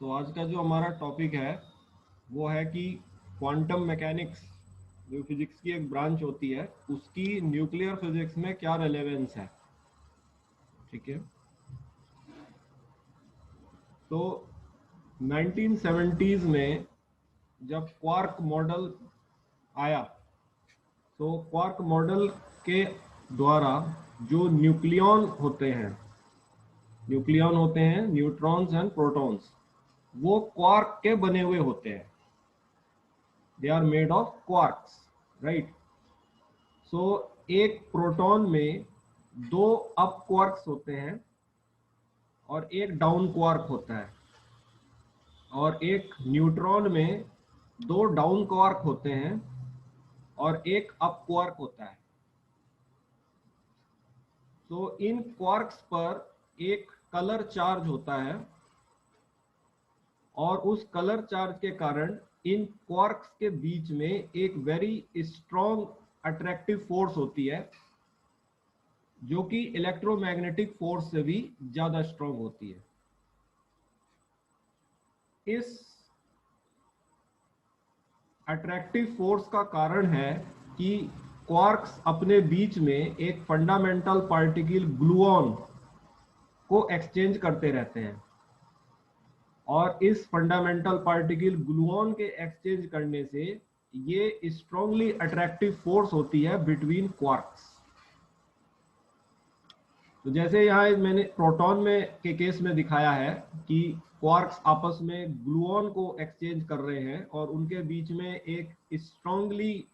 तो आज का जो हमारा टॉपिक है वो है कि क्वांटम मैकेनिक्स जो फिजिक्स की एक ब्रांच होती है उसकी न्यूक्लियर फिजिक्स में क्या रेलेवेंस है। ठीक है, तो 1970s में जब क्वार्क मॉडल आया तो क्वार्क मॉडल के द्वारा जो न्यूक्लियन होते हैं न्यूट्रॉन्स एंड प्रोटॉन्स, वो क्वार्क के बने हुए होते हैं। They are made of quarks, right. So एक प्रोटॉन में दो अप क्वार्क्स होते हैं और एक डाउन क्वार्क होता है, और एक न्यूट्रॉन में दो डाउन क्वार्क होते हैं और एक अप क्वार्क होता है। तो इन क्वार्क्स पर एक कलर चार्ज होता है और उस कलर चार्ज के कारण इन क्वार्क्स के बीच में एक वेरी स्ट्रॉन्ग अट्रैक्टिव फोर्स होती है जो कि इलेक्ट्रोमैग्नेटिक फोर्स से भी ज्यादा स्ट्रॉन्ग होती है। इस अट्रैक्टिव फोर्स का कारण है कि क्वार्क्स अपने बीच में एक फंडामेंटल पार्टिकल ग्लूऑन को एक्सचेंज करते रहते हैं, और इस फंडामेंटल पार्टिकल ग्लूऑन के एक्सचेंज करने से ये स्ट्रांगली अट्रैक्टिव फोर्स होती है बिटवीन क्वार्क्स। तो जैसे यहाँ मैंने प्रोटॉन में के केस में दिखाया है कि क्वार्क्स आपस में ग्लूऑन को एक्सचेंज कर रहे हैं और उनके बीच में एक स्ट्रांगली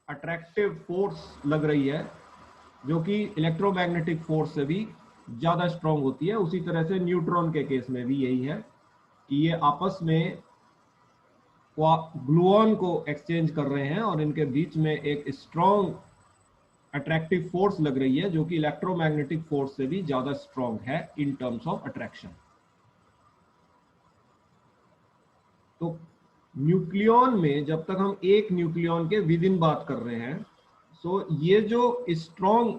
अट्रैक्टिव फोर्स लग रही है जो कि इलेक्ट्रोमैग्नेटिक फोर्स से भी ज्यादा स्ट्रांग होती है। उसी तरह से न्यूट्रॉन के केस में भी यही है कि ये आपस में ग्लूऑन को एक्सचेंज कर रहे हैं और इनके बीच में एक स्ट्रांग अट्रैक्टिव फोर्स लग रही है जो कि इलेक्ट्रोमैग्नेटिक फोर्स से भी ज्यादा स्ट्रांग है इन टर्म्स ऑफ अट्रैक्शन। तो न्यूक्लियॉन में जब तक हम एक न्यूक्लियॉन के विद इन बात कर रहे हैं, सो ये जो स्ट्रांग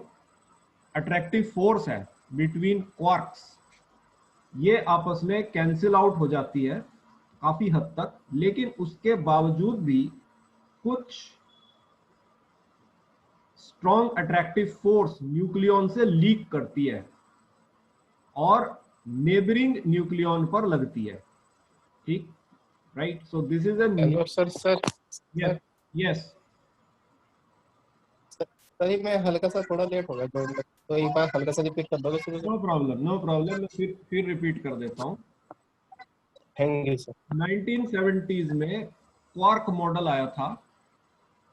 अट्रैक्टिव फोर्स है बिटवीन क्वार्क्स, ये आपस में कैंसिल आउट हो जाती है काफी हद तक, लेकिन उसके बावजूद भी कुछ स्ट्रॉन्ग अट्रैक्टिव फोर्स न्यूक्लियॉन से लीक करती है और नेबरिंग न्यूक्लियॉन पर लगती है। ठीक, right. So this is a hello sir. Yes yes sir मैं हल्का सा थोड़ा लेट हो गया जोड़ने, तो एक बार हल्का सा रिपीट कर दोगे शुरू से? नो प्रॉब्लम, नो प्रॉब्लम, मैं फिर रिपीट कर देता हूँ। Thank you sir. 1970s में क्वार्क मॉडल आया था।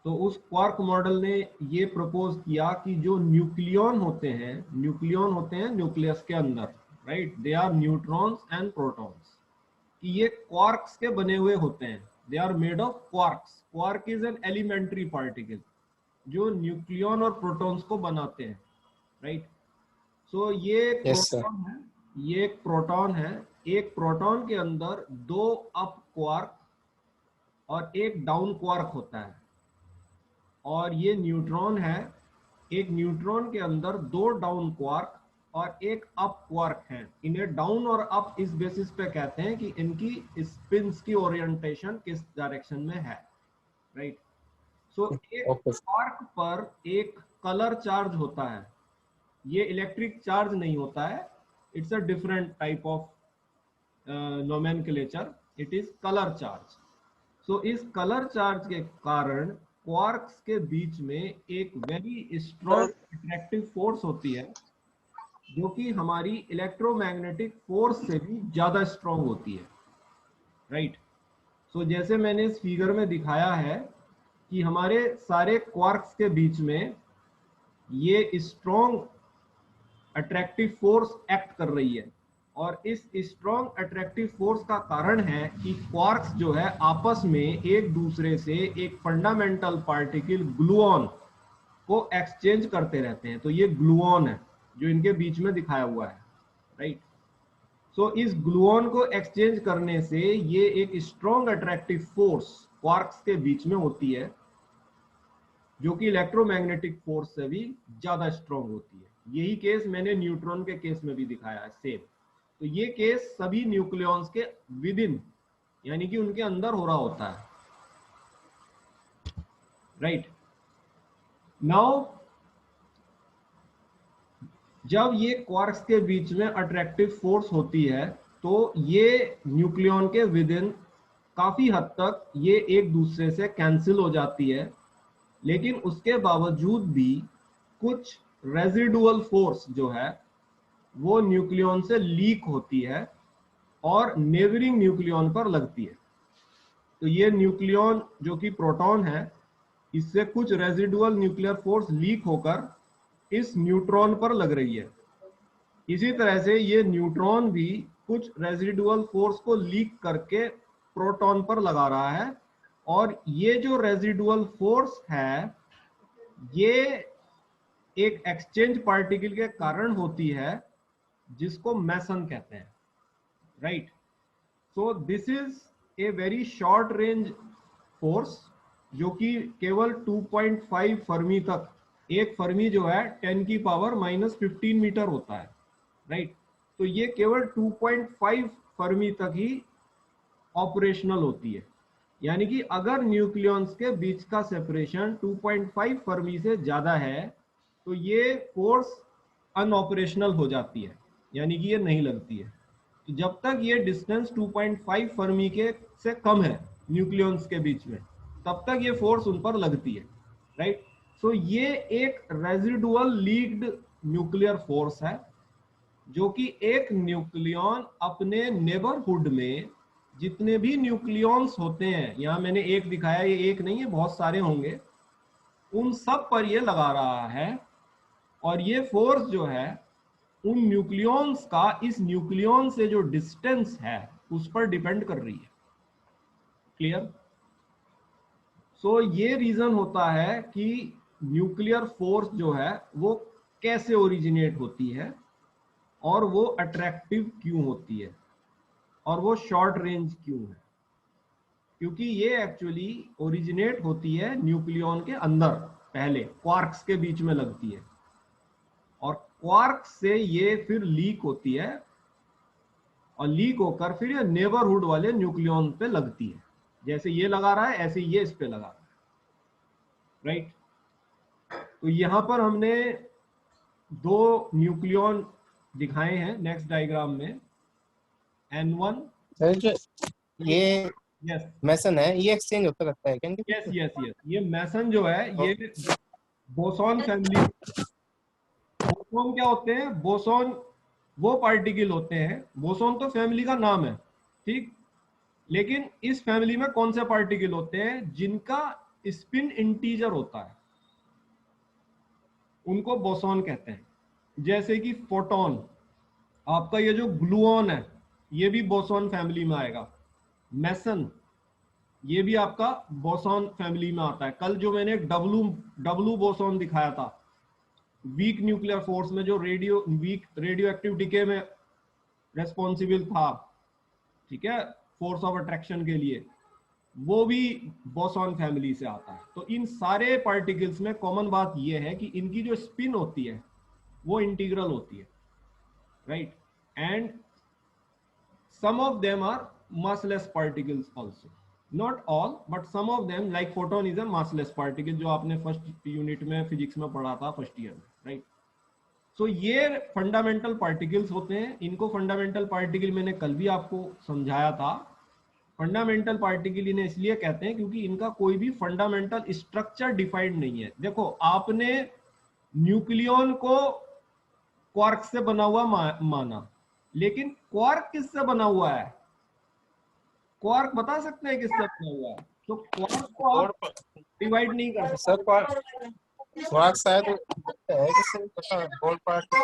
तो उस क्वार्क मॉडल ने ये प्रपोज किया कि जो न्यूक्लियन होते हैं न्यूक्लियस के अंदर, right, they are neutrons and protons, कि ये क्वार्क्स के बने हुए होते हैं। They are made of quarks. Quark is an elementary particle जो न्यूक्लियन और प्रोटॉन्स को बनाते हैं, राइट। सो ये एक यस सर। प्रोटॉन है, ये एक प्रोटॉन है। एक प्रोटॉन के अंदर दो अप क्वार्क और एक डाउन क्वार्क होता है, और ये न्यूट्रॉन है। एक न्यूट्रॉन के अंदर दो डाउन क्वार्क और एक अप क्वार्क है। इन्हें डाउन और अप इस बेसिस पे कहते हैं कि इनकी स्पिन्स की ओरिएंटेशन किस डायरेक्शन में है, राइट। सो एक ओके सर। क्वार्क पर एक कलर चार्ज होता है। ये इलेक्ट्रिक चार्ज नहीं होता है, it's a different type of nomenclature, it is colour charge. So इस कलर चार्ज के कारण क्वार्क्स के बीच में एक वेरी स्ट्रॉन्ग अट्रैक्टिव फोर्स होती है जो कि हमारी इलेक्ट्रोमैग्नेटिक फोर्स से भी ज्यादा स्ट्रॉन्ग होती है, राइट। सो जैसे मैंने इस फिगर में दिखाया है कि हमारे सारे क्वार्क्स के बीच में ये स्ट्रॉन्ग अट्रैक्टिव फोर्स एक्ट कर रही है, और इस स्ट्रॉन्ग अट्रैक्टिव फोर्स का कारण है कि क्वार्क्स जो है आपस में एक दूसरे से एक फंडामेंटल पार्टिकल ग्लूऑन को एक्सचेंज करते रहते हैं। तो ये ग्लूऑन है जो इनके बीच में दिखाया हुआ है, राइट। सो इस ग्लूऑन को एक्सचेंज करने से ये एक स्ट्रॉन्ग अट्रैक्टिव फोर्स क्वार्क्स के बीच में होती है जो कि इलेक्ट्रोमैग्नेटिक फोर्स से भी ज्यादा स्ट्रॉन्ग होती है। यही केस मैंने न्यूट्रॉन के केस में भी दिखाया है, सेम। तो ये केस सभी न्यूक्लियॉन्स के विद इन, यानी कि उनके अंदर हो रहा होता है, राइट। नाउ जब ये क्वार्क्स के बीच में अट्रैक्टिव फोर्स होती है तो ये न्यूक्लियॉन के विद इन काफी हद तक ये एक दूसरे से कैंसिल हो जाती है, लेकिन उसके बावजूद भी कुछ रेजिडुअल फोर्स जो है वो न्यूक्लियॉन से लीक होती है और नेबरिंग न्यूक्लियॉन पर लगती है। तो ये न्यूक्लियॉन जो कि प्रोटॉन है, इससे कुछ रेजिडुअल न्यूक्लियर फोर्स लीक होकर इस न्यूट्रॉन पर लग रही है। इसी तरह से ये न्यूट्रॉन भी कुछ रेजिडुअल फोर्स को लीक करके प्रोटॉन पर लगा रहा है, और ये जो रेजिडुअल फोर्स है ये एक एक्सचेंज पार्टिकल के कारण होती है जिसको मेसन कहते हैं, right. So this is a very short range force जो कि केवल 2.5 फर्मी तक, एक फर्मी जो है 10 की पावर -15 मीटर होता है, राइट। तो ये केवल 2.5 फर्मी तक ही ऑपरेशनल होती है, यानी कि अगर न्यूक्लियॉन्स के बीच का सेपरेशन 2.5 फर्मी से ज्यादा है तो ये फोर्स अनऑपरेशनल हो जाती है, यानी कि ये नहीं लगती है। तो जब तक ये डिस्टेंस 2.5 फर्मी के से कम है न्यूक्लियॉन्स के बीच में, तब तक ये फोर्स उन पर लगती है, राइट। सो ये एक रेजिडुअल लीक्ड न्यूक्लियर फोर्स है जो कि एक न्यूक्लियॉन अपने नेबरहुड में जितने भी न्यूक्लियॉन्स होते हैं, यहां मैंने एक दिखाया, ये एक नहीं है बहुत सारे होंगे, उन सब पर ये लगा रहा है। और ये फोर्स जो है उन न्यूक्लियॉन्स का इस न्यूक्लियॉन से जो डिस्टेंस है उस पर डिपेंड कर रही है। क्लियर? सो ये रीजन होता है कि न्यूक्लियर फोर्स जो है वो कैसे ओरिजिनेट होती है और वो अट्रैक्टिव क्यों होती है और वो शॉर्ट रेंज क्यों है, क्योंकि ये एक्चुअली ओरिजिनेट होती है न्यूक्लियॉन के अंदर, पहले क्वार्क्स के बीच में लगती है और क्वार्क्स से ये फिर लीक होती है और लीक होकर फिर ये नेबरहुड वाले न्यूक्लियॉन पे लगती है। जैसे ये लगा रहा है ऐसे ये इस पे लगा रहा है, राइट। तो यहां पर हमने दो न्यूक्लियॉन दिखाए हैं नेक्स्ट डायग्राम में, N1। सर जो ये यस मेसन है ये एक्सचेंज होता रहता है क्या इनके यस बीच में? यस यस, ये मेसन जो है ये बोसॉन फैमिली। बोसॉन क्या होते हैं? बोसॉन वो पार्टिकल होते हैं, बोसॉन तो फैमिली का नाम है, ठीक। लेकिन इस फैमिली में कौन से पार्टिकल होते हैं जिनका स्पिन इंटीजर होता है, उनको बोसॉन कहते हैं। जैसे कि फोटोन, आपका ये जो ग्लूऑन है ये भी बोसॉन फैमिली में आएगा। मेसन ये भी आपका बोसॉन फैमिली में आता है। कल जो मैंने डब्लू बोसॉन दिखाया था, वीक न्यूक्लियर फोर्स में जो रेडियो एक्टिव डिके में रेस्पॉन्सिबल था, ठीक है, फोर्स ऑफ अट्रैक्शन के लिए, वो भी बोसॉन फैमिली से आता है। तो इन सारे पार्टिकल्स में कॉमन बात ये है कि इनकी जो स्पिन होती है वो इंटीग्रल होती है, right. And some of them are massless particles also, not all but some of them, like photon is a massless particle जो आपने फर्स्ट यूनिट में फिजिक्स में पढ़ा था फर्स्ट ईयर में, राइट। सो ये फंडामेंटल पार्टिकल्स होते हैं। इनको फंडामेंटल पार्टिकल मैंने कल भी आपको समझाया था। फंडामेंटल पार्टिकल इन्हें इसलिए कहते हैं क्योंकि इनका कोई भी फंडामेंटल स्ट्रक्चर डिफाइंड नहीं है। देखो आपने न्यूक्लियॉन को क्वार्क से बना हुआ माना, लेकिन क्वार्क किससे बना हुआ है? क्वार्क बता सकते हैं किससे बना हुआ है? तो क्वार्क को आप डिवाइड नहीं कर सकते। सर क्वार्क शायद है किससे पता है, गोल्ड पार्ट।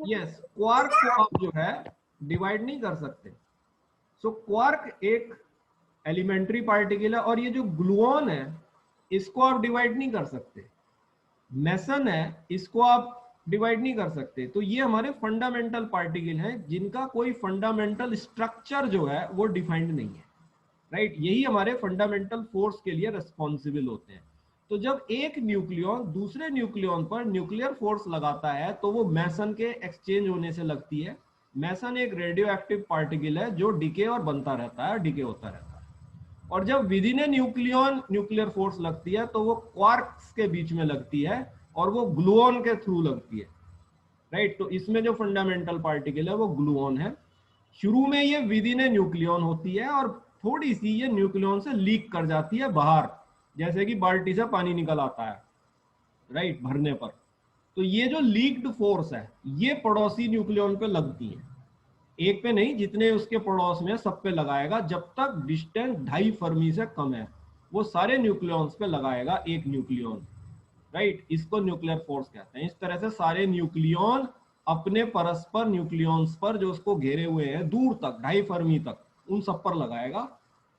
यस, क्वार्क को आप जो है डिवाइड नहीं कर सकते। सो क्वार्क एक एलिमेंट्री पार्टिकल है और ये जो ग्लूऑन है इसको आप डिवाइड नहीं कर सकते। मेसन है, इसको आप डिवाइड नहीं कर सकते। तो ये हमारे फंडामेंटल पार्टिकल हैं जिनका कोई फंडामेंटल स्ट्रक्चर जो है वो डिफाइंड नहीं है, राइट। यही हमारे फंडामेंटल फोर्स के लिए रिस्पॉन्सिबल होते हैं। तो जब एक न्यूक्लियॉन दूसरे न्यूक्लियॉन पर न्यूक्लियर फोर्स लगाता है तो वो मेसन के एक्सचेंज होने से लगती है, मैसन एक रेडियो एक्टिव पार्टिकल है जो डिके और बनता रहता है, डिके होता रहता है, और जब विदिन ए न्यूक्लियन न्यूक्लियर फोर्स लगती है तो वो क्वार्क्स के बीच में लगती है और वो ग्लूऑन के थ्रू लगती है, राइट। तो इसमें जो फंडामेंटल पार्टिकल है वो ग्लूऑन है। शुरू में ये विदिन ए न्यूक्लियन होती है और थोड़ी सी ये न्यूक्लियन से लीक कर जाती है बाहर, जैसे कि बाल्टी से पानी निकल आता है, राइट, भरने पर। तो ये जो लीक्ड फोर्स है ये पड़ोसी न्यूक्लियन पे लगती है, एक पे नहीं, जितने उसके पड़ोस में सब पे लगाएगा, जब तक डिस्टेंस 2.5 फर्मी से कम है वो सारे न्यूक्लियॉन्स पे लगाएगा एक न्यूक्लियॉन, राइट। इसको न्यूक्लियर फोर्स कहते हैं। इस तरह से सारे न्यूक्लियॉन अपने परस्पर न्यूक्लियॉन्स पर जो उसको घेरे हुए हैं दूर तक 2.5 फर्मी तक, उन सब पर लगाएगा।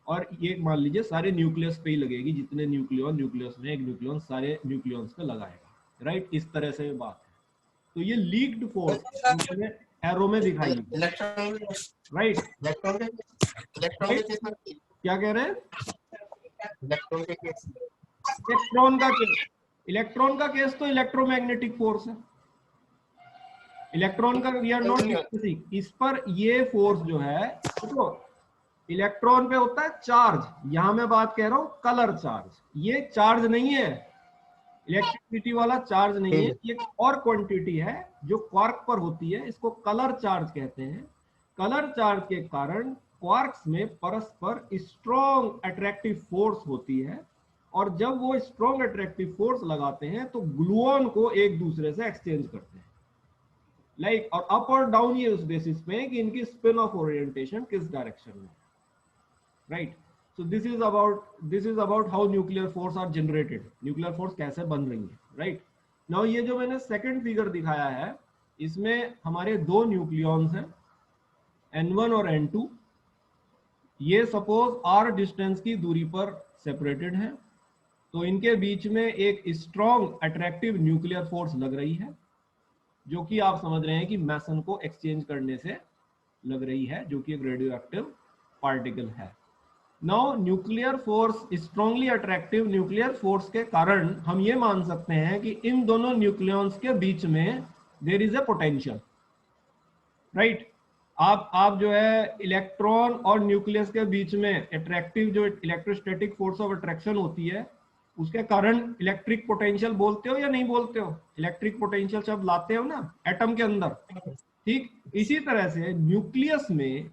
और ये मान लीजिए सारे न्यूक्लियस पे ही लगेगी, जितने न्यूक्लियॉन न्यूक्लियस में एक न्यूक्लियॉन सारे न्यूक्लियॉन्स पे लगाएगा, राइट। इस तरह से बात है। तो ये लीक्ड फोर्स मैंने एरो में दिखाई, राइट। क्या कह रहे हैं? इलेक्ट्रॉन का केस तो इलेक्ट्रोमैग्नेटिक फोर्स है। इलेक्ट्रॉन का वी आर नॉट डिस्कसिंग। इस पर ये फोर्स जो है तो इलेक्ट्रॉन पे होता है चार्ज, यहां मैं बात कह रहा हूं कलर चार्ज। ये चार्ज नहीं है, इलेक्ट्रिसिटी वाला चार्ज नहीं है, ये और क्वांटिटी है जो क्वार्क पर होती है, इसको कलर चार्ज कहते हैं। कलर चार्ज के कारण क्वार्क्स में परस्पर स्ट्रॉन्ग अट्रैक्टिव फोर्स होती है, और जब वो स्ट्रॉन्ग अट्रैक्टिव फोर्स लगाते हैं तो ग्लूऑन को एक दूसरे से एक्सचेंज करते हैं, लाइक, और अप और डाउन ये उस बेसिस पे है कि इनकी स्पिन ऑफ ओरिएंटेशन किस डायरेक्शन में, right. So this is about how nuclear force are generated, nuclear force कैसे बन रही है, right? Now ये जो मैंने सेकंड फिगर दिखाया है इसमें हमारे दो न्यूक्लियॉन्स हैं N1 और N2। ये सपोज r डिस्टेंस की दूरी पर सेपरेटेड है, तो इनके बीच में एक स्ट्रॉन्ग अट्रैक्टिव न्यूक्लियर फोर्स लग रही है, जो कि आप समझ रहे हैं कि मैसन को एक्सचेंज करने से लग रही है, जो कि एक रेडियो एक्टिव पार्टिकल है। Now nuclear force, strongly attractive nuclear force के कारण हम ये मान सकते हैं कि इन दोनों न्यूक्लियॉन्स के बीच में there is a potential, right. आप जो है इलेक्ट्रॉन और न्यूक्लियस के बीच में अट्रैक्टिव जो इलेक्ट्रोस्टैटिक फोर्स ऑफ अट्रैक्शन होती है उसके कारण इलेक्ट्रिक पोटेंशियल बोलते हो या नहीं बोलते हो? इलेक्ट्रिक पोटेंशियल शब्द लाते हो ना एटम के अंदर, ठीक। इसी तरह से न्यूक्लियस में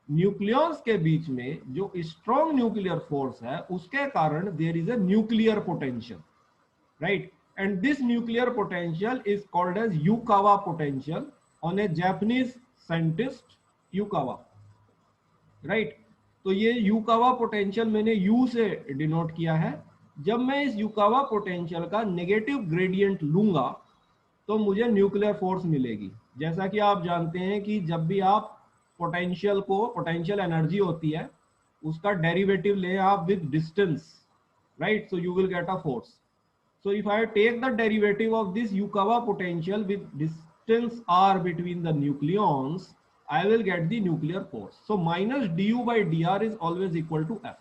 न्यूक्लियॉन्स के बीच में जो स्ट्रॉन्ग न्यूक्लियर फोर्स है उसके कारण there is a nuclear potential, right. And this nuclear potential is called as Yukawa potential on a Japanese scientist Yukawa, right. तो ये युकावा पोटेंशियल मैंने यू से डिनोट किया है। जब मैं इस युकावा पोटेंशियल का नेगेटिव ग्रेडियंट लूंगा तो मुझे न्यूक्लियर फोर्स मिलेगी। जैसा कि आप जानते हैं कि जब भी आप पोटेंशियल को, पोटेंशियल एनर्जी होती है, उसका डेरिवेटिव ले आप with distance, right, so you will get a force. So if I take the derivative of this Yukawa potential with distance r between the nucleons, I will get the nuclear force. So minus du by dr is always equal to f,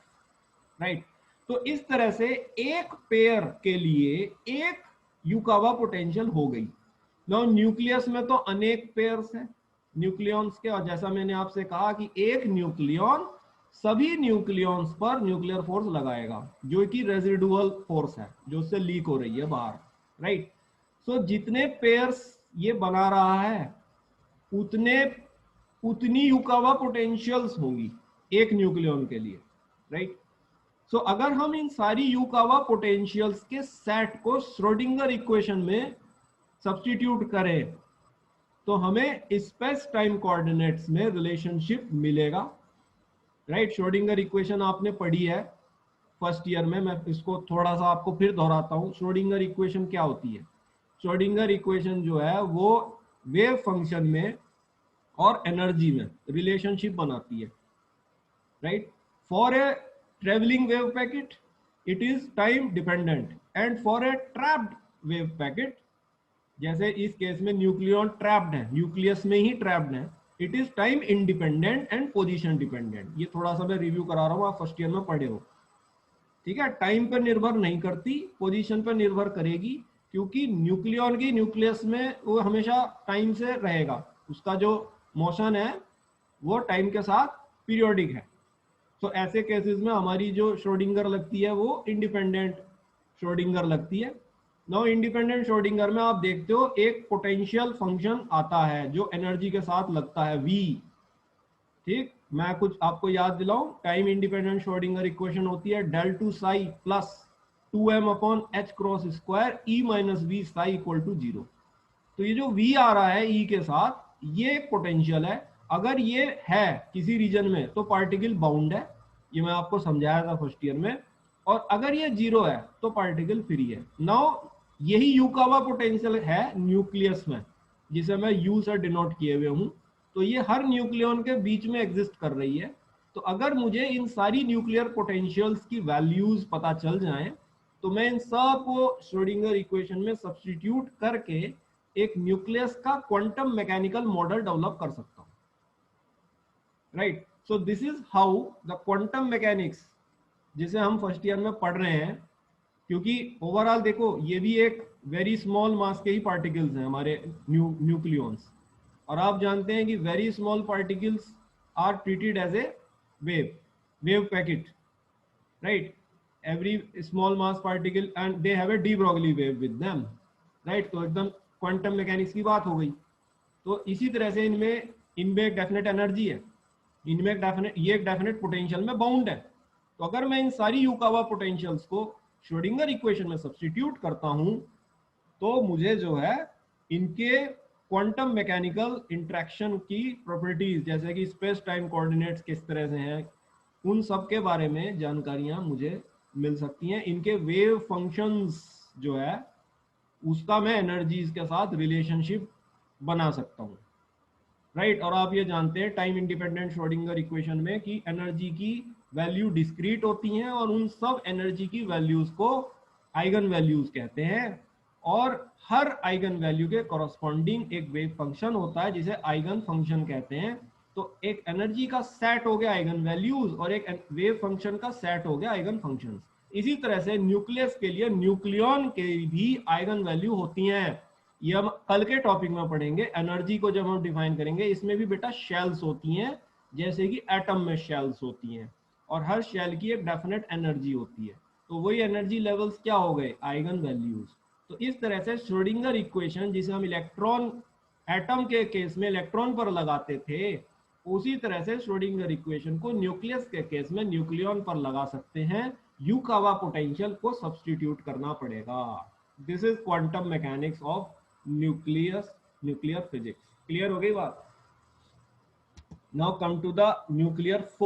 right? तो इस तरह से एक pair के लिए एक Yukawa potential हो गई। नाउ न्यूक्लियस में तो अनेक पेयर्स हैं न्यूक्लियॉन्स के, और जैसा मैंने आपसे कहा कि एक न्यूक्लियॉन सभी न्यूक्लियॉन्स पर न्यूक्लियर फोर्स लगाएगा, जो कि रेजिडुअल फोर्स है जो उससे लीक हो रही है बाहर, राइट। सो जितने पेयर्स ये बना रहा है उतनी युकावा पोटेंशियल्स होंगी एक न्यूक्लियॉन के लिए, राइट। सो अगर हम इन सारी युकावा पोटेंशियल्स के सेट को श्रोडिंगर इक्वेशन में सब्स्टिट्यूट करें तो हमें स्पेस टाइम कोऑर्डिनेट्स में रिलेशनशिप मिलेगा, राइट। श्रोडिंगर इक्वेशन आपने पढ़ी है फर्स्ट ईयर में, मैं इसको थोड़ा सा आपको फिर दोहराता हूं। श्रोडिंगर इक्वेशन क्या होती है? श्रोडिंगर इक्वेशन जो है वो वेव फंक्शन में और एनर्जी में रिलेशनशिप बनाती है, right. For a travelling wave packet it is time dependent, and for a trapped wave packet, जैसे इस केस में न्यूक्लियॉन ट्रैप्ड है, न्यूक्लियस में ही ट्रैप्ड है, it is time independent and position dependent. ये थोड़ा सा मैं रिव्यू करा रहा हूं, आप फर्स्ट ईयर में पढ़े हो, ठीक है। टाइम पर निर्भर नहीं करती, पोजीशन पर निर्भर करेगी, क्योंकि न्यूक्लियॉन की न्यूक्लियस में वो हमेशा टाइम से रहेगा, उसका जो मोशन है वो टाइम के साथ पीरियोडिक है। तो ऐसे केसेस में हमारी जो श्रोडिंगर लगती है वो इंडिपेंडेंट श्रोडिंगर लगती है। नाउ इंडिपेंडेंट श्रोडिंगर में आप देखते हो एक पोटेंशियल फंक्शन आता है जो एनर्जी के साथ लगता है v। ठीक, मैं कुछ आपको याद दिलाऊं, टाइम इंडिपेंडेंट श्रोडिंगर इक्वेशन होती है del two psi plus 2m upon H cross square E minus V psi equal to 0। तो ये जो v आ रहा है e के साथ, ये एक पोटेंशियल है। अगर ये है किसी रीजन में तो पार्टिकल बाउंड है, ये मैं आपको समझाया था फर्स्ट ईयर में। और अगर ये 0 है तो पार्टिकल फ्री है। नाउ यही u का हुआ पोटेंशियल है न्यूक्लियस में, जिसे मैं u से डिनोट किए हुए हूं। तो ये हर न्यूक्लियन के बीच में एग्जिस्ट कर रही है। तो अगर मुझे इन सारी न्यूक्लियर पोटेंशियल्स की वैल्यूज पता चल जाएं तो मैं इन सब को श्रोडिंगर इक्वेशन में सब्स्टिट्यूट करके एक न्यूक्लियस का क्वांटम मैकेनिकल मॉडल डेवलप कर सकता हूं। Right, so this is how the quantum mechanics, जिसे हम फर्स्ट ईयर में पढ़ रहे हैं, क्योंकि ओवरऑल देखो ये भी एक वेरी स्मॉल मास के ही पार्टिकल्स हैं हमारे न्यूक्लियॉन्स। और आप जानते हैं कि very small particles are treated as a wave packet, right. Every small mass particle and they have a de Broglie wave with them, right. तो एकदम क्वांटम मैकेनिक्स की बात हो गई। तो इसी तरह से इनमें एक डेफिनेट एनर्जी है, इनमें एक डेफिनेट पोटेंशियल में बाउंड है। तो अगर मैं इन सारी युकावा पोटेंशियल्स को श्रोडिंगर इक्वेशन में सब्स्टिट्यूट करता हूं तो मुझे जो है इनके क्वांटम मैकेनिकल इंटरेक्शन की प्रॉपर्टीज, जैसे कि स्पेस टाइम कोऑर्डिनेट्स किस तरह से हैं, उन सब के बारे में जानकारियां मुझे मिल सकती हैं। इनके वेव फंक्शंस जो है उसका मैं एनर्जीज के साथ रिलेशनशिप बना सकता हूं, राइट। और आप ये जानते हैं टाइम इंडिपेंडेंट श्रोडिंगर इक्वेशन में कि एनर्जी की वैल्यू डिस्क्रीट होती हैं और उन सब एनर्जी की वैल्यूज को आइगन वैल्यूज कहते हैं। और हर आइगन वैल्यू के कॉरस्पॉन्डिंग एक वेव फंक्शन होता है जिसे आइगन फंक्शन कहते हैं। तो एक एनर्जी का सेट हो गया आइगन वैल्यूज और एक वेव फंक्शन का सेट हो गया आइगन फंक्शंस। इसी तरह से न्यूक्लियस के लिए न्यूक्लियॉन के भी आइगन वैल्यू होती हैं। ये हम कल के टॉपिक में पढ़ेंगे। एनर्जी को जब हम डिफाइन करेंगे, इसमें भी बेटा शेल्स होती हैं, जैसे कि एटम में शेल्स होती हैं, और हर शेल की एक डेफिनेट एनर्जी होती है। तो वही एनर्जी लेवल्स क्या हो गए, आइगन वैल्यूज। तो इस तरह से श्रोडिंगर इक्वेशन, जिसे हम इलेक्ट्रॉन एटम के केस में इलेक्ट्रॉन पर लगाते थे, उसी तरह से श्रोडिंगर इक्वेशन को न्यूक्लियस के केस में न्यूक्लियॉन पर लगा सकते हैं। युकावा पोटेंशियल को सब्स्टिट्यूट करना पड़ेगा। This is quantum mechanics of nuclear physics. Clear हो गई बात? Now come to the nuclear force.